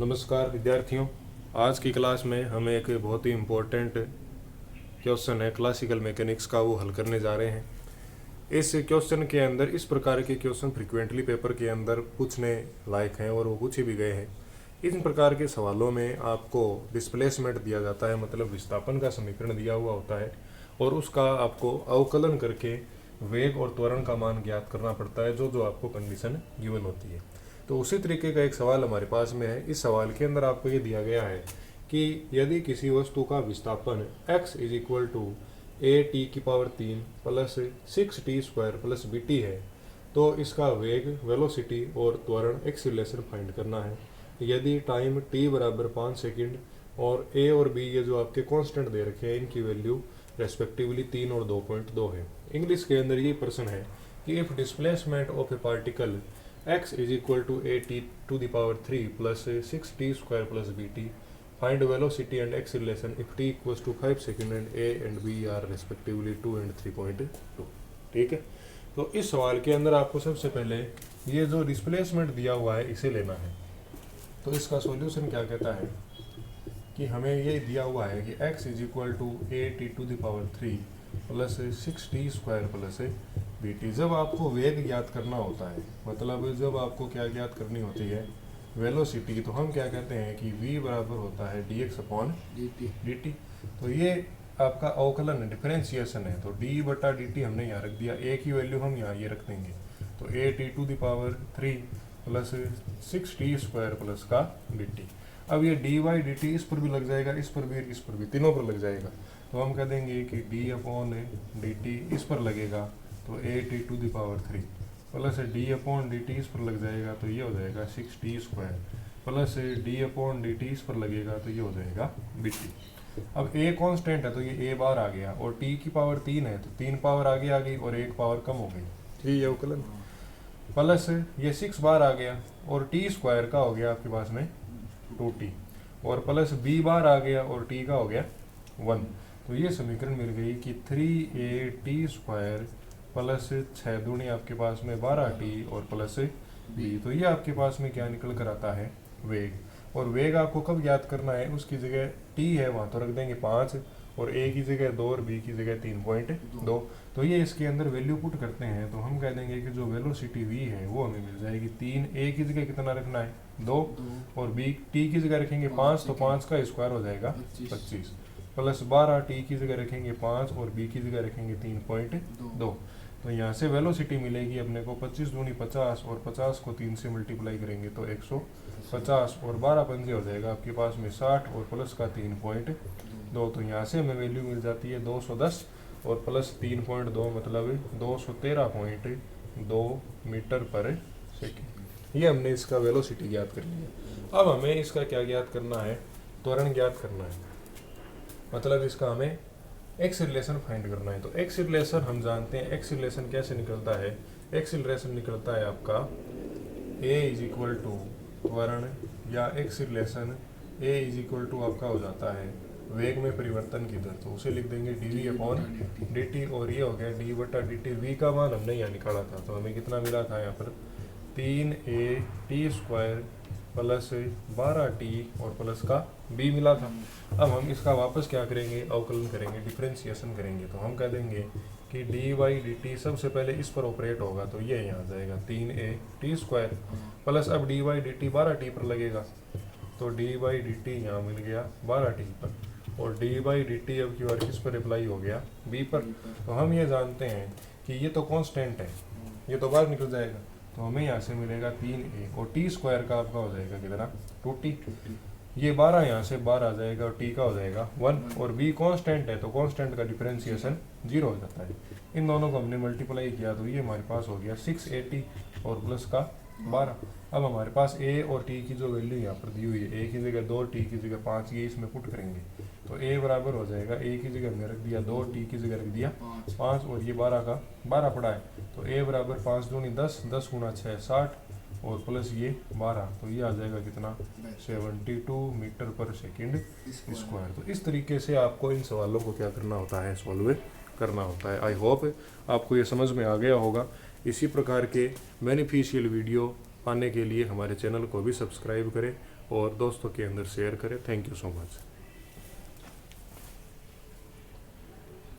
नमस्कार विद्यार्थियों। आज की क्लास में हम एक बहुत ही इम्पोर्टेंट क्वेश्चन है क्लासिकल मैकेनिक्स का, वो हल करने जा रहे हैं। इस क्वेश्चन के अंदर इस प्रकार के क्वेश्चन फ्रीक्वेंटली पेपर के अंदर पूछने लायक हैं और वो पूछे भी गए हैं। इन प्रकार के सवालों में आपको डिस्प्लेसमेंट दिया जाता है, मतलब विस्थापन का समीकरण दिया हुआ होता है और उसका आपको अवकलन करके वेग और त्वरण का मान ज्ञात करना पड़ता है, जो आपको कंडीशन गिवन होती है। तो उसी तरीके का एक सवाल हमारे पास में है। इस सवाल के अंदर आपको ये दिया गया है कि यदि किसी वस्तु का विस्थापन x is equal to A t की power 3 plus 6t square plus B t है, तो इसका वेग, वेलोसिटी और त्वरण एक्सीलरेशन फाइंड करना है। यदि टाइम t बराबर 5 सेकंड और a और b ये जो आपके कांस्टेंट दे रखे हैं, इनकी वैल्यू रेस्पेक्टिवली 3 और 2.2 है। इंग्लिश के अंदर ये प्रश्न है कि if displacement of A particle x is equal to a t to the power 3 plus 6t square plus bt, find velocity and acceleration if t equals to 5 second and a and b are respectively 2 and 3.2। ठीक है, तो इस सवाल के अंदर आपको सबसे पहले ये जो डिस्प्लेसमेंट दिया हुआ है इसे लेना है। तो इसका सॉल्यूशन क्या कहता है कि हमें ये दिया हुआ है कि x is equal to A T to the power 3 plus 6t square plus B T. जब आपको वेग ज्ञात करना होता है, मतलब जब आपको क्या ज्ञात करनी होती है, वेलोसिटी, तो हम क्या कहते हैं कि v बराबर होता है dx अपॉन dt। तो ये आपका अवकलन डिफरेंशिएशन है, तो d बटा dt हमने यहाँ रख दिया, a की वैल्यू हम यहाँ ये रख देंगे, तो A T to the power 3 plus 6t square plus का dt। अब ये dy dt इस पर भी लग जाएगा, इस पर भी, तीनों पर लग जाएगा, तो हम कह देंगे कि d अपॉन dt इस पर लगेगा, तो A T to the power 3 plus D upon D T इस पर लग जाएगा, तो ये हो जाएगा 6t square plus D upon D T इस पर लगेगा, तो ये हो जाएगा बी टी। अब a कांस्टेंट है तो ये a बार आ गया, और t की पावर 3 है तो 3 पावर आगे आ गई और 1 पावर कम हो गई, ठीक है अवकलन। प्लस ये 6 बार आ गया और t स्क्वायर का हो गया आपके पास में 2t, और प्लस b बार आ गया और t का हो गया 1। तो ये समीकरण मिल गई कि 3a t स्क्वायर प्लस 6 दूनी आपके पास में 12t और प्लस b। तो ये आपके पास में क्या निकल कर आता है, वेग। और वेग आपको कब याद करना है, उसकी जगह t है वहाँ तो रख देंगे 5 और a की जगह 2 और b की जगह 3.2। तो ये इसके अंदर वैल्यू पुट करते हैं, तो हम कह देंगे कि जो वेलोसिटी v है वो हमें मिल जाएगी 3। a की जगह कितना रखना है 2 और b t की जगह रखेंगे 5, तो 5 का स्क्वायर हो जाएगा 25 प्लस 12 t की जगह रखेंगे 5 और b की जगह रखेंगे 3.2। तो यहाँ से वेलोसिटी मिलेगी अपने को 25 दूनी 50 और 50 को 3 से मल्टीप्लाई करेंगे तो 150 और 12 पंजे हो जाएगा आपके पास में 60 और प्लस का 3.2। तो यहाँ से हमें वैल्यू मिल जाती है 210 और प्लस 3.2 मतलब 213.2 मीटर पर सेकेंड। ये हमने इसका वेलोसिटी ज्ञात कर लिया। अब हमें इसका क्या ज्ञात करना है, त्वरण ज्ञात करना है, मतलब इसका हमें एक्सीलरेशन फाइंड करना है। तो एक्सीलरेशन हम जानते हैं, एक्सीलरेशन कैसे निकलता है, एक्सीलरेशन निकलता है आपका a इज इक्वल टू त्वरण, या acceleration a is equal to आपका हो जाता है वेग में परिवर्तन की दर, तो उसे लिख देंगे dv अपॉन dt, और ये हो गया d बटा dt। v का मान हमने यहाँ निकाला था, तो हमें कितना मिला था यहाँ पर 3a t square plus 12t और प्लस का b मिला था। अब हम इसका वापस क्या करेंगे, अवकलन करेंगे, डिफरेंशिएशन करेंगे, तो हम कह देंगे कि dy dt सबसे पहले इस पर ऑपरेट होगा, तो ये यहाँ जाएगा 3a t स्क्वायर प्लस अब dy dt 12t पर लगेगा, तो dy dt यहाँ मिल गया 12t पर, और dy dt अब की बार किस पर अप्लाई हो गया, b पर। तो हम ये जानते हैं कि ये तो कांस्टेंट है, ये तो बाहर निकल जाएगा, तो हमें यहाँ से मिलेगा 3a और t स्क्वायर का आपका हो जाएगा कितना 2t, ये 12 यहाँ से बाहर आ जाएगा और t का हो जाएगा 1, और b कांस्टेंट है तो कांस्टेंट का डिफरेंशिएशन 0 हो जाता है। इन दोनों को हमने मल्टीप्लाई किया तो ये हमारे पास हो गया 680 और प्लस का 12। अब हमारे पास a और t की जो वैल्यू यहाँ पर दी हुई है, a की जगह 2, t की जगह 5, ये इसमें पुट करेंगे, तो a बराबर हो जाएगा, a की जगह हमने रख दिया 2, t की जगह रख दिया 5 और ये 12 का 12 पड़ा है, तो a बराबर 5 दूनी 10, 10 गुना 6 60 और प्लस ये 12, तो ये आ जाएगा कितना 72 मीटर पर सेकेंड स्क्वायर। तो इस तरीके से आपको इन सवालों को क्या करना होता है, सॉल्व करना होता है। आई होप आपको ये समझ में आ गया होगा। इसी प्रकार के बेनिफिशियल वीडियो पाने के लिए हमारे चैनल को भी सब्सक्राइब करें और दोस्तों के अंदर शेयर करें। Thank you so much.